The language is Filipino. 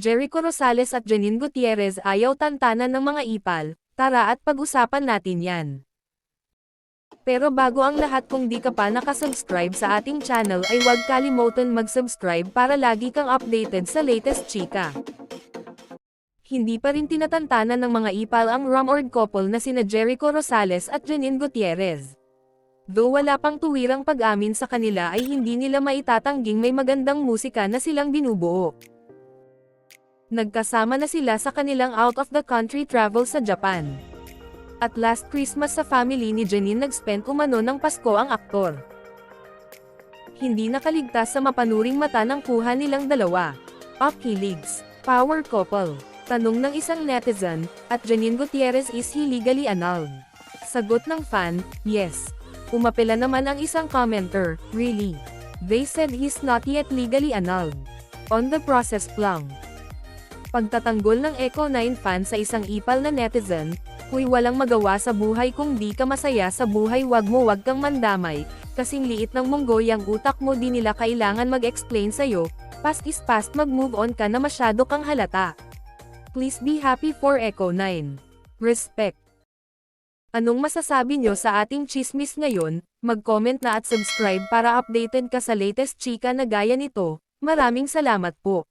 Jericho Rosales at Janine Gutierrez ayaw tantanan ng mga ipal, tara at pag-usapan natin yan. Pero bago ang lahat, kung di ka pa nakasubscribe sa ating channel ay huwag kalimutan mag-subscribe para lagi kang updated sa latest chika. Hindi pa rin tinatantanan ng mga ipal ang rumored couple na sina Jericho Rosales at Janine Gutierrez. Though wala pang tuwirang pag-amin sa kanila ay hindi nila maitatangging may magandang musika na silang binubuo. Nagkasama na sila sa kanilang out-of-the-country travel sa Japan. At last Christmas sa family ni Janine nag-spend umano ng Pasko ang aktor. Hindi nakaligtas sa mapanuring mata ng kuha nilang dalawa. Off-kiligs, power couple. Tanong ng isang netizen, at Janine Gutierrez, is he legally annulled? Sagot ng fan, yes. Umapela naman ang isang commenter, really? They said he's not yet legally annulled. On the process lang. Pagtatanggol ng Echo 9 fan sa isang ipal na netizen, "Uy, walang magawa sa buhay kung di ka masaya sa buhay, wag kang mandamay, kasing liit ng munggoy ang utak mo, di nila kailangan mag-explain sa'yo, past is past, mag-move on ka na, masyado kang halata. Please be happy for Echo 9. Respect." Anong masasabi nyo sa ating chismis ngayon? Mag-comment na at subscribe para updated ka sa latest chika na gaya nito. Maraming salamat po.